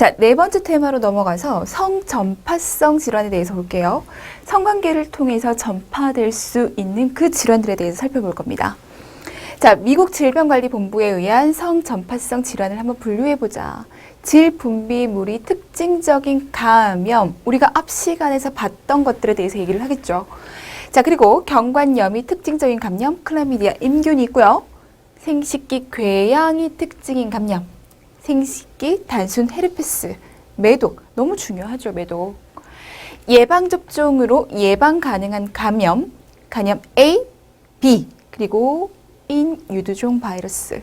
자, 네 번째 테마로 넘어가서 성전파성 질환에 대해서 볼게요. 성관계를 통해서 전파될 수 있는 그 질환들에 대해서 살펴볼 겁니다. 자, 미국 질병관리본부에 의한 성전파성 질환을 한번 분류해보자. 질분비물이 특징적인 감염, 우리가 앞 시간에서 봤던 것들에 대해서 얘기를 하겠죠. 자, 그리고 경관염이 특징적인 감염, 클라미디아, 임균이 있고요. 생식기 궤양이 특징인 감염, 생식기 단순 헤르페스, 매독, 너무 중요하죠, 매독. 예방접종으로 예방 가능한 감염, 간염 A, B, 그리고 인유두종 바이러스.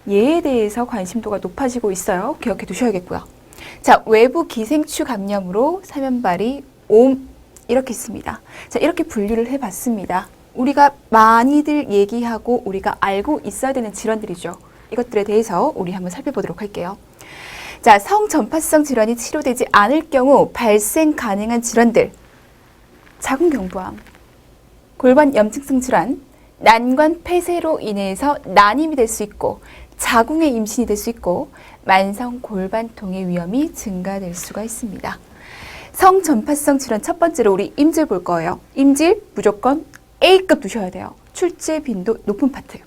얘에 대해서 관심도가 높아지고 있어요. 기억해 두셔야겠고요. 자, 외부 기생충 감염으로 사면발이 옴, 이렇게 있습니다. 자, 이렇게 분류를 해봤습니다. 우리가 많이들 얘기하고 우리가 알고 있어야 되는 질환들이죠. 이것들에 대해서 우리 한번 살펴보도록 할게요. 자, 성전파성 질환이 치료되지 않을 경우 발생 가능한 질환들. 자궁경부암, 골반 염증성 질환, 난관 폐쇄로 인해서 난임이 될 수 있고 자궁의 임신이 될 수 있고 만성 골반통의 위험이 증가될 수가 있습니다. 성전파성 질환 첫 번째로 우리 임질 볼 거예요. 임질 무조건 A급 두셔야 돼요. 출제 빈도 높은 파트.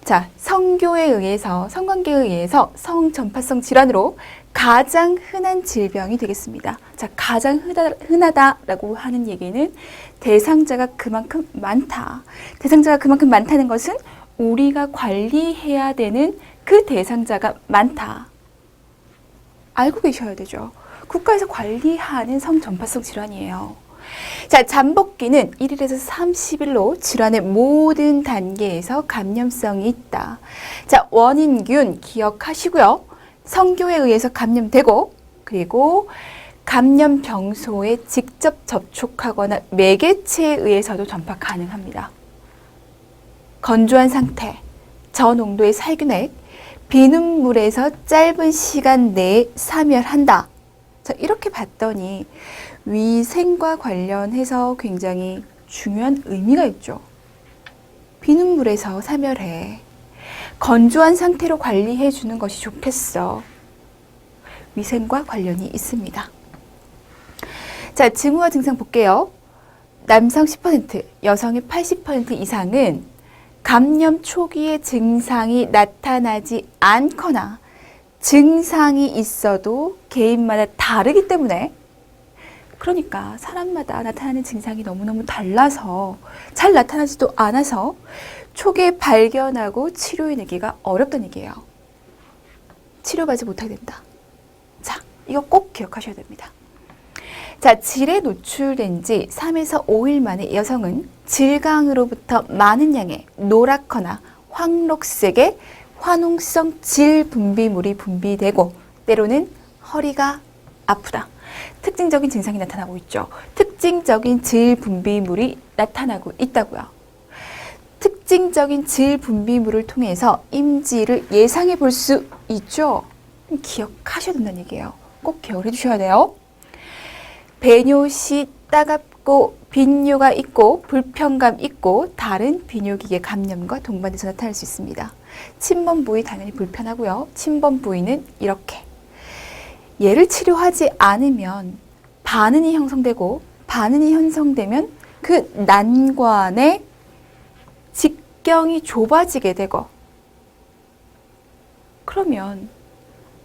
자, 성교에 의해서, 성관계에 의해서 성전파성 질환으로 가장 흔한 질병이 되겠습니다. 자, 가장 흔하다라고 하는 얘기는 대상자가 그만큼 많다. 대상자가 그만큼 많다는 것은 우리가 관리해야 되는 그 대상자가 많다. 알고 계셔야 되죠. 국가에서 관리하는 성전파성 질환이에요. 자, 잠복기는 1일에서 30일로 질환의 모든 단계에서 감염성이 있다. 자, 원인균 기억하시고요. 성교에 의해서 감염되고 그리고 감염 병소에 직접 접촉하거나 매개체에 의해서도 전파 가능합니다. 건조한 상태, 저농도의 살균액, 비눗물에서 짧은 시간 내에 사멸한다. 자, 이렇게 봤더니 위생과 관련해서 굉장히 중요한 의미가 있죠. 비눗물에서 사멸해. 건조한 상태로 관리해 주는 것이 좋겠어. 위생과 관련이 있습니다. 자, 징후와 증상 볼게요. 남성 10%, 여성의 80% 이상은 감염 초기의 증상이 나타나지 않거나 증상이 있어도 개인마다 다르기 때문에 그러니까 사람마다 나타나는 증상이 너무너무 달라서 잘 나타나지도 않아서 초기에 발견하고 치료해내기가 어렵다는 얘기예요. 치료받지 못하게 된다. 자, 이거 꼭 기억하셔야 됩니다. 자, 질에 노출된 지 3에서 5일 만에 여성은 질강으로부터 많은 양의 노랗거나 황록색의 화농성 질 분비물이 분비되고 때로는 허리가 아프다. 특징적인 증상이 나타나고 있죠. 특징적인 질 분비물이 나타나고 있다고요. 특징적인 질 분비물을 통해서 임질을 예상해 볼 수 있죠. 기억하셔야 된다는 얘기예요. 꼭 기억을 해주셔야 돼요. 배뇨 시 따갑고 빈뇨가 있고 불편감 있고 다른 비뇨기계 감염과 동반돼서 나타날 수 있습니다. 침범 부위 당연히 불편하고요. 침범 부위는 이렇게. 얘를 치료하지 않으면 반은이 형성되고 반은이 형성되면 그 난관의 직경이 좁아지게 되고 그러면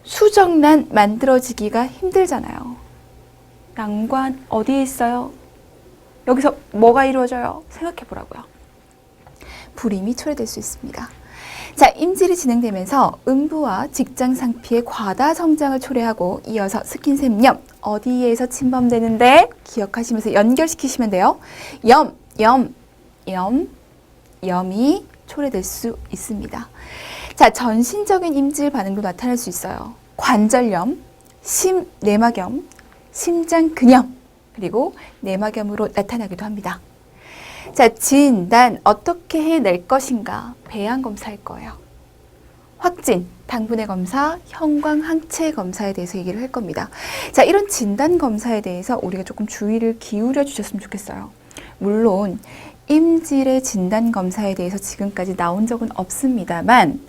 수정란 만들어지기가 힘들잖아요. 난관 어디에 있어요? 여기서 뭐가 이루어져요? 생각해 보라고요. 불임이 초래될 수 있습니다. 자, 임질이 진행되면서 음부와 직장 상피의 과다 성장을 초래하고 이어서 스킨샘염 어디에서 침범되는데 기억하시면서 연결시키시면 돼요. 염이 초래될 수 있습니다. 자, 전신적인 임질 반응도 나타날 수 있어요. 관절염, 심내막염, 심장근염, 그리고 내막염으로 나타나기도 합니다. 자, 진단 어떻게 해낼 것인가? 배양 검사할 거예요. 확진, 당분의 검사, 형광 항체 검사에 대해서 얘기를 할 겁니다. 자, 이런 진단 검사에 대해서 우리가 조금 주의를 기울여 주셨으면 좋겠어요. 물론 임질의 진단 검사에 대해서 지금까지 나온 적은 없습니다만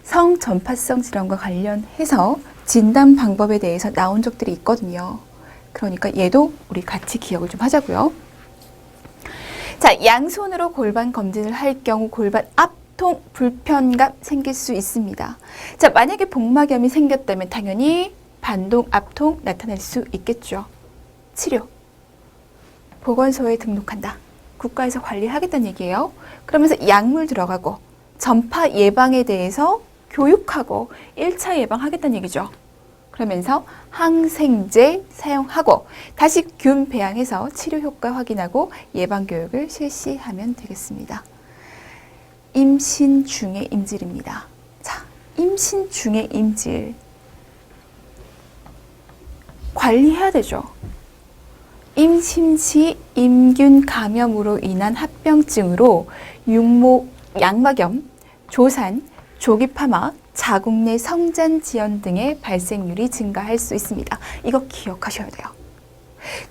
성전파성 질환과 관련해서 진단 방법에 대해서 나온 적들이 있거든요. 그러니까 얘도 우리 같이 기억을 좀 하자고요. 자, 양손으로 골반 검진을 할 경우 골반 압통 불편감 생길 수 있습니다. 자, 만약에 복막염이 생겼다면 당연히 반동 압통 나타날 수 있겠죠. 치료. 보건소에 등록한다. 국가에서 관리하겠다는 얘기예요. 그러면서 약물 들어가고 전파 예방에 대해서 교육하고 1차 예방하겠다는 얘기죠. 그러면서 항생제 사용하고 다시 균 배양해서 치료 효과 확인하고 예방 교육을 실시하면 되겠습니다. 임신 중의 임질입니다. 자, 임신 중의 임질 관리해야 되죠. 임신 시 임균 감염으로 인한 합병증으로 육모 양막염, 조산, 조기 파마, 자궁 내 성장 지연 등의 발생률이 증가할 수 있습니다. 이거 기억하셔야 돼요.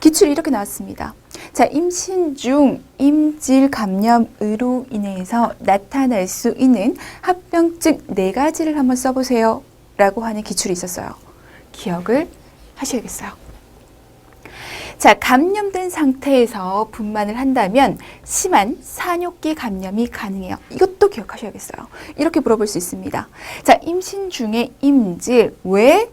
기출이 이렇게 나왔습니다. 자, 임신 중 임질 감염으로 인해서 나타날 수 있는 합병증 4가지를 한번 써보세요. 라고 하는 기출이 있었어요. 기억을 하셔야겠어요. 자, 감염된 상태에서 분만을 한다면 심한 산욕기 감염이 가능해요. 이것도 기억하셔야겠어요. 이렇게 물어볼 수 있습니다. 자, 임신 중에 임질 왜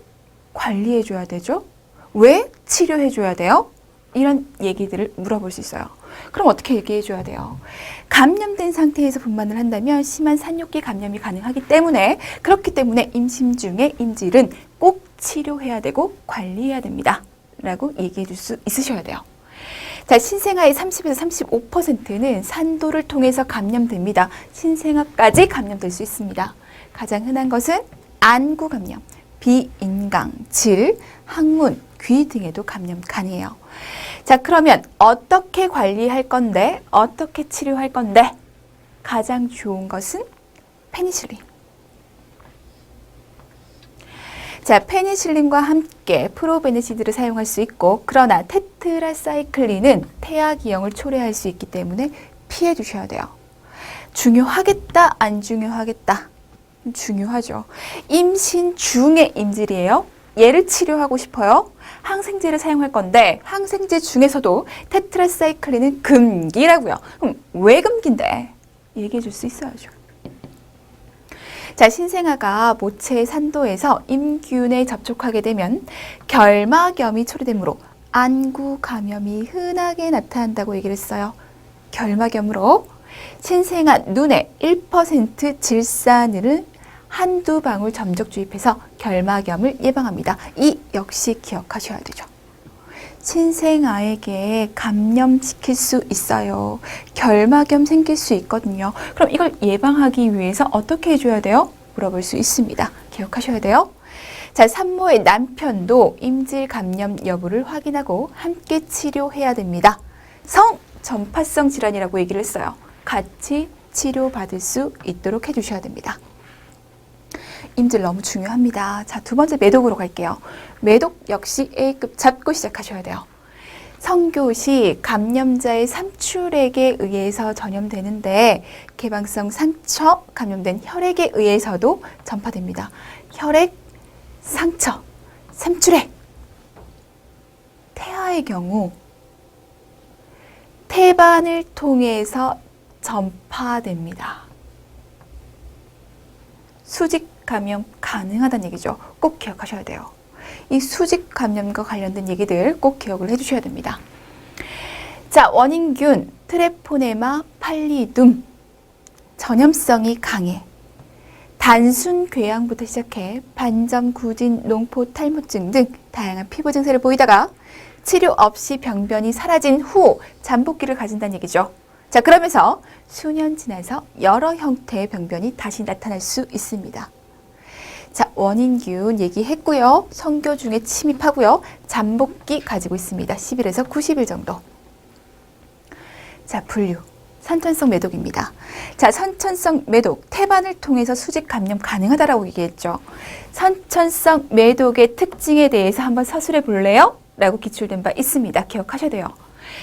관리해줘야 되죠? 왜 치료해줘야 돼요? 이런 얘기들을 물어볼 수 있어요. 그럼 어떻게 얘기해줘야 돼요? 감염된 상태에서 분만을 한다면 심한 산욕기 감염이 가능하기 때문에 그렇기 때문에 임신 중에 임질은 꼭 치료해야 되고 관리해야 됩니다. 라고 얘기해 줄 수 있으셔야 돼요. 자, 신생아의 30에서 35%는 산도를 통해서 감염됩니다. 신생아까지 감염될 수 있습니다. 가장 흔한 것은 안구 감염, 비인강, 질, 항문, 귀 등에도 감염 가능해요. 자, 그러면 어떻게 관리할 건데, 어떻게 치료할 건데, 가장 좋은 것은 페니실린. 자, 페니실린과 함께 프로베니시드를 사용할 수 있고, 그러나 테트라사이클린은 태아 기형을 초래할 수 있기 때문에 피해 주셔야 돼요. 중요하겠다, 안 중요하겠다? 중요하죠. 임신 중의 임질이에요. 얘를 치료하고 싶어요. 항생제를 사용할 건데 항생제 중에서도 테트라사이클린은 금기라고요. 그럼 왜 금기인데? 얘기해 줄 수 있어야죠. 자, 신생아가 모체의 산도에서 임균에 접촉하게 되면 결막염이 초래되므로 안구 감염이 흔하게 나타난다고 얘기를 했어요. 결막염으로 신생아 눈에 1% 질산을 한두 방울 점적 주입해서 결막염을 예방합니다. 이 역시 기억하셔야 되죠. 신생아에게 감염시킬 수 있어요. 결막염 생길 수 있거든요. 그럼 이걸 예방하기 위해서 어떻게 해줘야 돼요? 물어볼 수 있습니다. 기억하셔야 돼요. 자, 산모의 남편도 임질 감염 여부를 확인하고 함께 치료해야 됩니다. 성전파성 질환이라고 얘기를 했어요. 같이 치료받을 수 있도록 해주셔야 됩니다. 임질 너무 중요합니다. 자, 두 번째 매독으로 갈게요. 매독 역시 A급 잡고 시작하셔야 돼요. 성교 시 감염자의 삼출액에 의해서 전염되는데 개방성 상처, 감염된 혈액에 의해서도 전파됩니다. 혈액, 상처, 삼출액. 태아의 경우 태반을 통해서 전파됩니다. 수직 감염 가능하다는 얘기죠. 꼭 기억하셔야 돼요. 이 수직 감염과 관련된 얘기들 꼭 기억을 해주셔야 됩니다. 자, 원인균 트레포네마 팔리둠 전염성이 강해. 단순 궤양부터 시작해 반점, 구진, 농포, 탈모증 등 다양한 피부 증세를 보이다가 치료 없이 병변이 사라진 후 잠복기를 가진다는 얘기죠. 자, 그러면서 수년 지나서 여러 형태의 병변이 다시 나타날 수 있습니다. 자, 원인균 얘기했고요. 성교 중에 침입하고요. 잠복기 가지고 있습니다. 10일에서 90일 정도. 자, 분류. 선천성 매독입니다. 자, 선천성 매독, 태반을 통해서 수직 감염 가능하다라고 얘기했죠. 선천성 매독의 특징에 대해서 한번 서술해 볼래요? 라고 기출된 바 있습니다. 기억하셔야 돼요.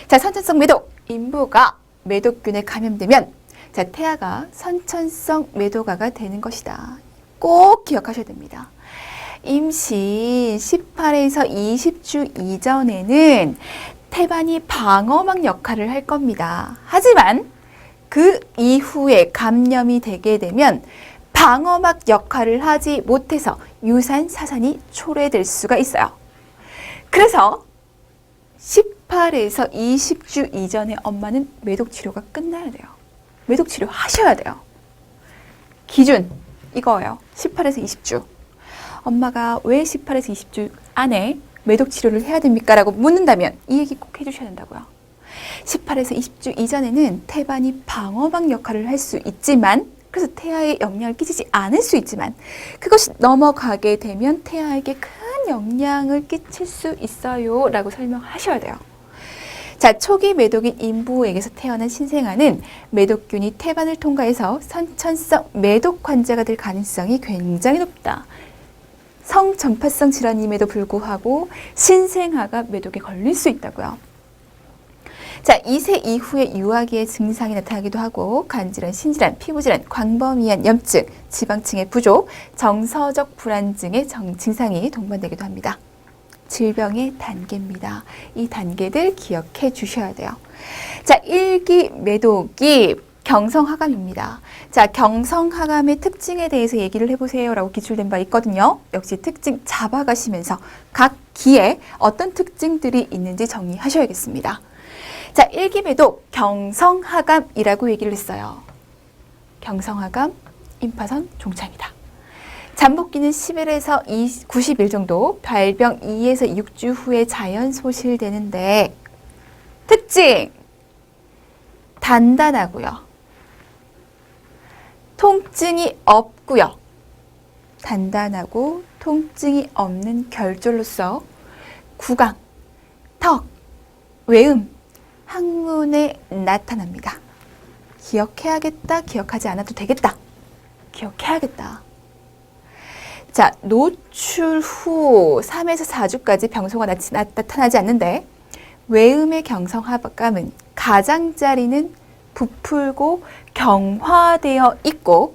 자, 선천성 매독, 인부가 매독균에 감염되면 자, 태아가 선천성 매독아가 되는 것이다. 꼭 기억하셔야 됩니다. 임신 18에서 20주 이전에는 태반이 방어막 역할을 할 겁니다. 하지만 그 이후에 감염이 되게 되면 방어막 역할을 하지 못해서 유산 사산이 초래될 수가 있어요. 그래서 18에서 20주 이전에 엄마는 매독 치료가 끝나야 돼요. 매독 치료 하셔야 돼요. 기준 이거예요. 18에서 20주. 엄마가 왜 18에서 20주 안에 매독 치료를 해야 됩니까? 라고 묻는다면 이 얘기 꼭 해주셔야 된다고요. 18에서 20주 이전에는 태반이 방어막 역할을 할 수 있지만, 그래서 태아에 영향을 끼치지 않을 수 있지만, 그것이 넘어가게 되면 태아에게 큰 영향을 끼칠 수 있어요 라고 설명하셔야 돼요. 자, 초기 매독인 인부에게서 태어난 신생아는 매독균이 태반을 통과해서 선천성 매독 환자가 될 가능성이 굉장히 높다. 성전파성 질환임에도 불구하고 신생아가 매독에 걸릴 수 있다고요. 자, 2세 이후에 유아기의 증상이 나타나기도 하고 간질환, 신질환, 피부질환, 광범위한 염증, 지방층의 부족, 정서적 불안증의 증상이 동반되기도 합니다. 질병의 단계입니다. 이 단계들 기억해 주셔야 돼요. 자, 1기 매독이 경성하감입니다. 자, 경성하감의 특징에 대해서 얘기를 해보세요 라고 기출된 바 있거든요. 역시 특징 잡아가시면서 각 기에 어떤 특징들이 있는지 정리하셔야겠습니다. 자, 1기 매독 경성하감이라고 얘기를 했어요. 경성하감, 임파선, 종창이다. 잠복기는 10일에서 90일 정도, 발병 2에서 6주 후에 자연 소실되는데 특징! 단단하고요. 통증이 없고요. 단단하고 통증이 없는 결절로서 구강, 턱, 외음, 항문에 나타납니다. 기억해야겠다, 기억하지 않아도 되겠다. 기억해야겠다. 자, 노출 후 3에서 4주까지 병소가 나타나지 않는데 외음의 경성하감은 가장자리는 부풀고 경화되어 있고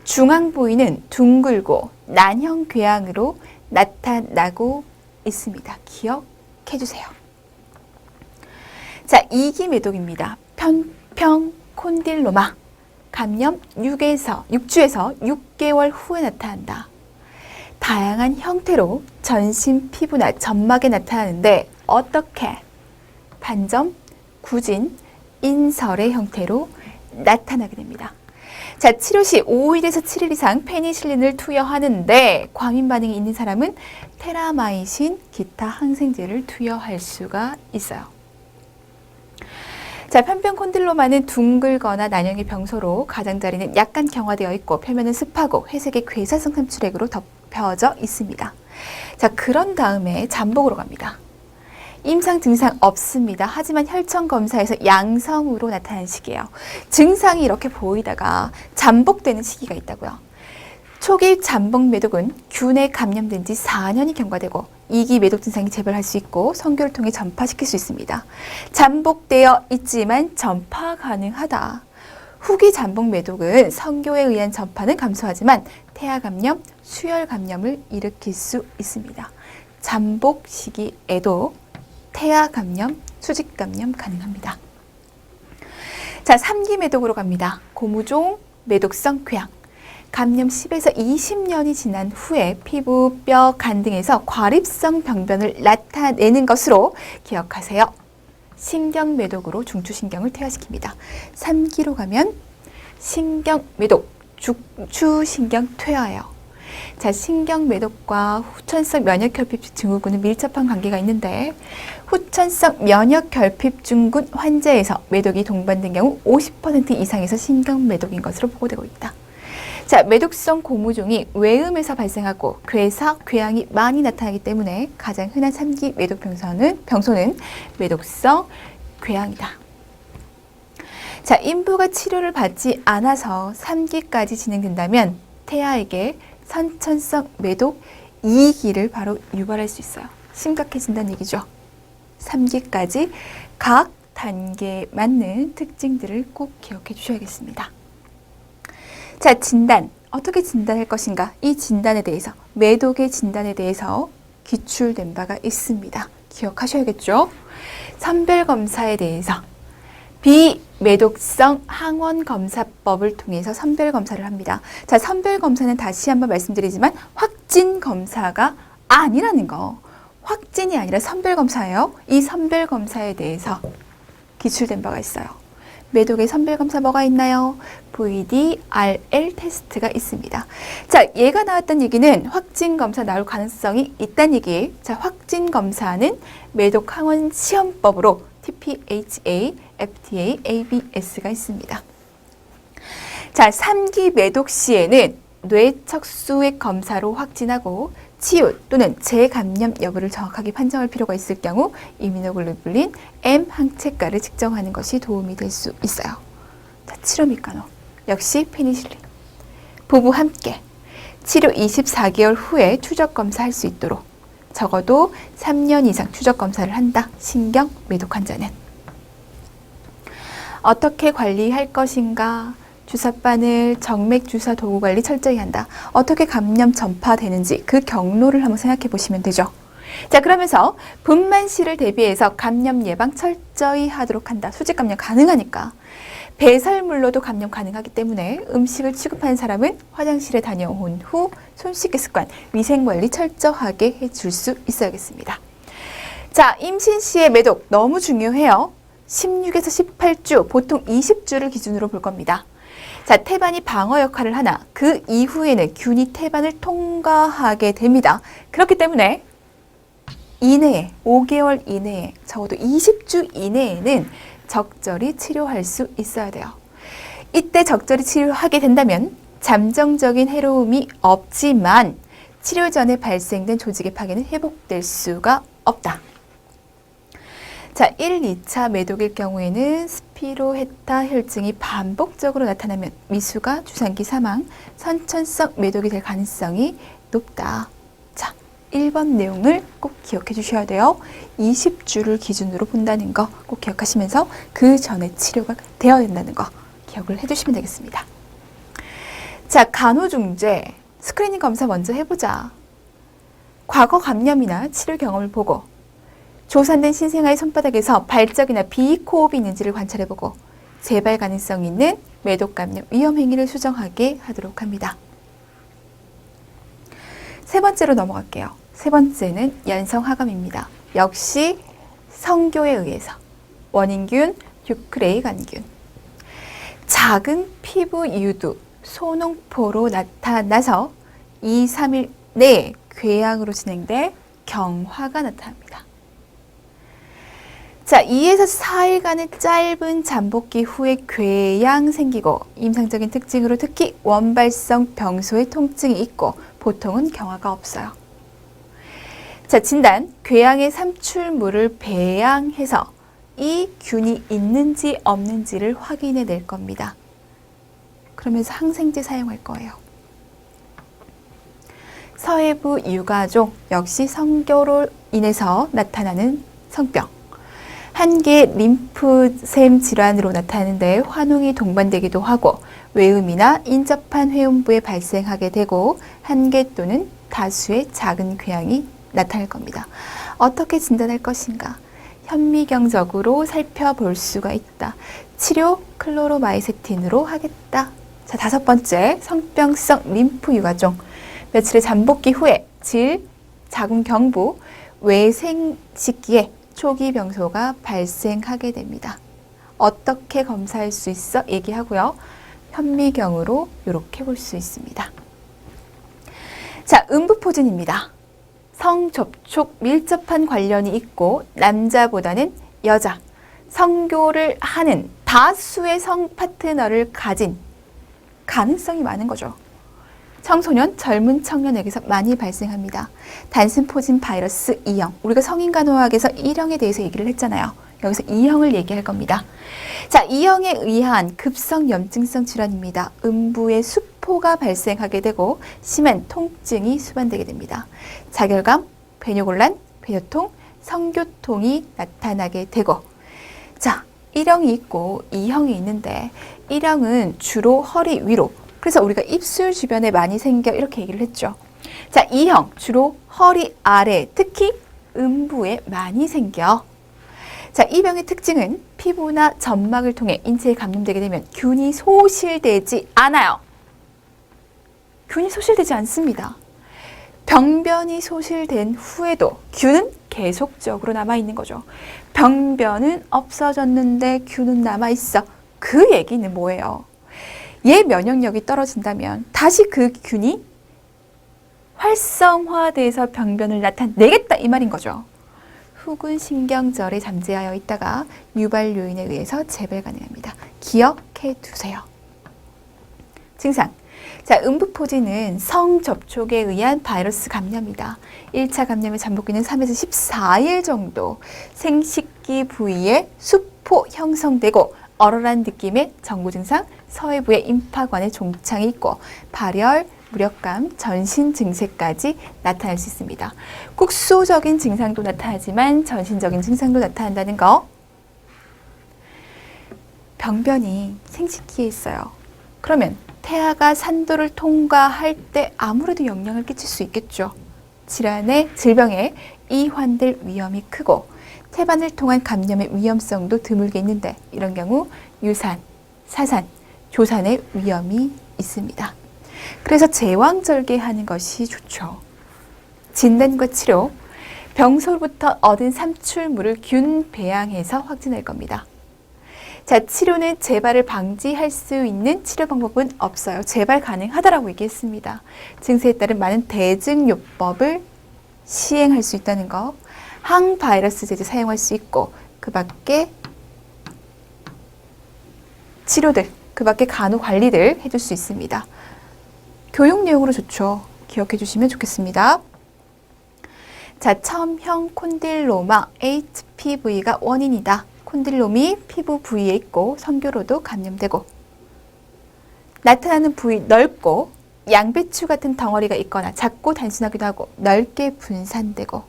중앙 부위는 둥글고 난형 궤양으로 나타나고 있습니다. 기억해 주세요. 자, 2기 매독입니다. 편평 콘딜로마. 감염 6주에서 6개월 후에 나타난다. 다양한 형태로 전신 피부나 점막에 나타나는데 어떻게? 반점, 구진, 인설의 형태로 나타나게 됩니다. 자, 치료 시 5일에서 7일 이상 페니실린을 투여하는데 과민 반응이 있는 사람은 테라마이신, 기타 항생제를 투여할 수가 있어요. 자, 편평 콘딜로마는 둥글거나 난형의 병소로 가장자리는 약간 경화되어 있고 표면은 습하고 회색의 괴사성 삼출액으로 덮여져 있습니다. 자, 그런 다음에 잠복으로 갑니다. 임상 증상 없습니다. 하지만 혈청 검사에서 양성으로 나타나는 시기예요. 증상이 이렇게 보이다가 잠복되는 시기가 있다고요. 초기 잠복 매독은 균에 감염된 지 4년이 경과되고 2기 매독 증상이 재발할 수 있고 성교를 통해 전파시킬 수 있습니다. 잠복되어 있지만 전파 가능하다. 후기 잠복 매독은 성교에 의한 전파는 감소하지만 태아 감염, 수혈 감염을 일으킬 수 있습니다. 잠복 시기에도 태아 감염, 수직 감염 가능합니다. 자, 3기 매독으로 갑니다. 고무종, 매독성 궤양. 감염 10에서 20년이 지난 후에 피부, 뼈, 간 등에서 과립성 병변을 나타내는 것으로 기억하세요. 신경 매독으로 중추신경을 퇴화시킵니다. 3기로 가면 신경 매독, 중추신경 퇴화예요. 자, 신경 매독과 후천성 면역결핍 증후군은 밀접한 관계가 있는데 후천성 면역결핍증후군 환자에서 매독이 동반된 경우 50% 이상에서 신경 매독인 것으로 보고되고 있다. 자, 매독성 고무종이 외음에서 발생하고 괴사, 궤양이 많이 나타나기 때문에 가장 흔한 3기 매독 병소는 매독성 궤양이다. 자, 인부가 치료를 받지 않아서 3기까지 진행된다면 태아에게 선천성 매독 2기를 바로 유발할 수 있어요. 심각해진다는 얘기죠. 3기까지 각 단계에 맞는 특징들을 꼭 기억해 주셔야겠습니다. 자, 진단. 어떻게 진단할 것인가? 이 진단에 대해서, 매독의 진단에 대해서 기출된 바가 있습니다. 기억하셔야겠죠? 선별검사에 대해서 비매독성 항원검사법을 통해서 선별검사를 합니다. 자, 선별검사는 다시 한번 말씀드리지만 확진검사가 아니라는 거. 확진이 아니라 선별검사예요. 이 선별검사에 대해서 기출된 바가 있어요. 매독의 선별검사 뭐가 있나요? VD-RL 테스트가 있습니다. 자, 얘가 나왔던 얘기는 확진검사 나올 가능성이 있다는 얘기예요. 자, 확진검사는 매독 항원 시험법으로 TPHA, FDA, ABS가 있습니다. 자, 3기 매독 시에는 뇌척수액 검사로 확진하고 치유 또는 재감염 여부를 정확하게 판정할 필요가 있을 경우 이뮤노글로불린 M 항체가를 측정하는 것이 도움이 될 수 있어요. 자, 치료 미카노 역시 페니실린. 부부 함께 치료 24개월 후에 추적 검사할 수 있도록 적어도 3년 이상 추적 검사를 한다. 신경 매독 환자는. 어떻게 관리할 것인가? 주사바늘, 정맥 주사 도구 관리 철저히 한다. 어떻게 감염 전파되는지 그 경로를 한번 생각해 보시면 되죠. 자, 그러면서 분만실을 대비해서 감염 예방 철저히 하도록 한다. 수직 감염 가능하니까. 배설물로도 감염 가능하기 때문에 음식을 취급하는 사람은 화장실에 다녀온 후 손 씻기 습관, 위생관리 철저하게 해줄 수 있어야겠습니다. 자, 임신 시의 매독 너무 중요해요. 16에서 18주, 보통 20주를 기준으로 볼 겁니다. 자, 태반이 방어 역할을 하나 그 이후에는 균이 태반을 통과하게 됩니다. 그렇기 때문에 이내에 5개월 이내에 적어도 20주 이내에는 적절히 치료할 수 있어야 돼요. 이때 적절히 치료하게 된다면 잠정적인 해로움이 없지만 치료 전에 발생된 조직의 파괴는 회복될 수가 없다. 자, 1, 2차 매독일 경우에는 스피로헤타 혈증이 반복적으로 나타나면 미수가 주산기 사망, 선천성 매독이 될 가능성이 높다. 자, 1번 내용을 꼭 기억해 주셔야 돼요. 20주를 기준으로 본다는 거 꼭 기억하시면서 그 전에 치료가 되어야 된다는 거 기억을 해주시면 되겠습니다. 자, 간호중재 스크리닝 검사 먼저 해보자. 과거 감염이나 치료 경험을 보고 조산된 신생아의 손바닥에서 발적이나 비코흡이 있는지를 관찰해보고 재발 가능성 있는 매독 감염 위험 행위를 수정하게 하도록 합니다. 세 번째로 넘어갈게요. 세 번째는 연성하감입니다. 역시 성교에 의해서 원인균, 듀크레이 간균. 작은 피부 유두, 소농포로 나타나서 2, 3일 내에 궤양으로 진행돼 경화가 나타납니다. 자, 2에서 4일간의 짧은 잠복기 후에 궤양 생기고 임상적인 특징으로 특히 원발성 병소의 통증이 있고 보통은 경화가 없어요. 자, 진단, 궤양의 삼출물을 배양해서 이 균이 있는지 없는지를 확인해 낼 겁니다. 그러면서 항생제 사용할 거예요. 서해부 유가족 역시 성교로 인해서 나타나는 성병. 한 개의 림프샘 질환으로 나타나는데 환웅이 동반되기도 하고 외음이나 인접한 회음부에 발생하게 되고 한 개 또는 다수의 작은 궤양이 나타날 겁니다. 어떻게 진단할 것인가? 현미경적으로 살펴볼 수가 있다. 치료 클로로마이세틴으로 하겠다. 자, 5번째 성병성 림프 유가종. 며칠의 잠복기 후에 질, 자궁 경부, 외생 시기에 초기 병소가 발생하게 됩니다. 어떻게 검사할 수 있어? 얘기하고요. 현미경으로 이렇게 볼 수 있습니다. 자, 음부포진입니다. 성접촉 밀접한 관련이 있고 남자보다는 여자, 성교를 하는 다수의 성 파트너를 가진 가능성이 많은 거죠. 청소년, 젊은 청년에게서 많이 발생합니다. 단순포진 바이러스 2형. 우리가 성인간호학에서 1형에 대해서 얘기를 했잖아요. 여기서 2형을 얘기할 겁니다. 자, 2형에 의한 급성 염증성 질환입니다. 음부에 수포가 발생하게 되고 심한 통증이 수반되게 됩니다. 자결감, 배뇨곤란, 배뇨통, 성교통이 나타나게 되고 자, 1형이 있고 2형이 있는데 1형은 주로 허리 위로 그래서 우리가 입술 주변에 많이 생겨 이렇게 얘기를 했죠. 자, E형 주로 허리 아래, 특히 음부에 많이 생겨. 자, 이 병의 특징은 피부나 점막을 통해 인체에 감염되게 되면 균이 소실되지 않아요. 균이 소실되지 않습니다. 병변이 소실된 후에도 균은 계속적으로 남아있는 거죠. 병변은 없어졌는데 균은 남아있어. 그 얘기는 뭐예요? 얘 면역력이 떨어진다면 다시 그 균이 활성화돼서 병변을 나타내겠다 이 말인 거죠. 훅은 신경절에 잠재하여 있다가 유발 요인에 의해서 재발 가능합니다. 기억해 두세요. 증상. 자, 음부포진은 성접촉에 의한 바이러스 감염이다. 1차 감염의 잠복기는 3에서 14일 정도. 생식기 부위에 수포 형성되고 얼얼한 느낌의 전구 증상, 서해부에 임파관에 종창이 있고 발열, 무력감, 전신 증세까지 나타날 수 있습니다. 국소적인 증상도 나타나지만 전신적인 증상도 나타난다는 거. 병변이 생식기에 있어요. 그러면 태아가 산도를 통과할 때 아무래도 영향을 끼칠 수 있겠죠. 질병에 이환될 위험이 크고 태반을 통한 감염의 위험성도 드물게 있는데 이런 경우 유산, 사산, 조산의 위험이 있습니다. 그래서 제왕절개하는 것이 좋죠. 진단과 치료, 병소로부터 얻은 삼출물을 균 배양해서 확진할 겁니다. 자, 치료는 재발을 방지할 수 있는 치료 방법은 없어요. 재발 가능하다라고 얘기했습니다. 증세에 따른 많은 대증요법을 시행할 수 있다는 거, 항바이러스 제제 사용할 수 있고 그 밖에 치료들, 그 밖에 간호관리들 해줄 수 있습니다. 교육 내용으로 좋죠. 기억해 주시면 좋겠습니다. 자, 첨형 콘딜로마 HPV가 원인이다. 콘딜롬이 피부 부위에 있고 성교로도 감염되고 나타나는 부위 넓고 양배추 같은 덩어리가 있거나 작고 단순하기도 하고 넓게 분산되고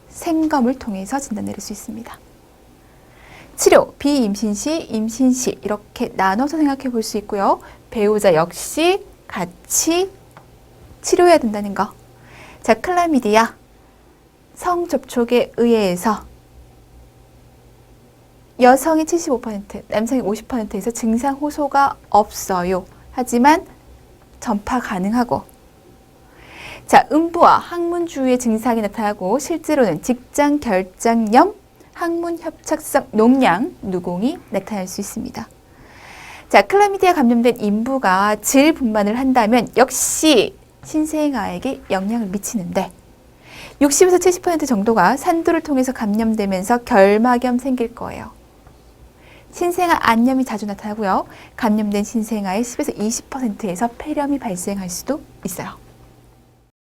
생검을 통해서 진단 내릴 수 있습니다. 치료, 비임신 시, 임신 시 이렇게 나눠서 생각해 볼 수 있고요. 배우자 역시 같이 치료해야 된다는 거. 자, 클라미디아 성접촉에 의해서 여성이 75%, 남성이 50%에서 증상 호소가 없어요. 하지만 전파 가능하고 자, 음부와 항문 주위의 증상이 나타나고 실제로는 직장 결장염, 항문 협착성 농양, 누공이 나타날 수 있습니다. 자, 클라미디아 감염된 인부가 질 분만을 한다면 역시 신생아에게 영향을 미치는데 60에서 70% 정도가 산도를 통해서 감염되면서 결막염 생길 거예요. 신생아 안염이 자주 나타나고요. 감염된 신생아의 10에서 20%에서 폐렴이 발생할 수도 있어요.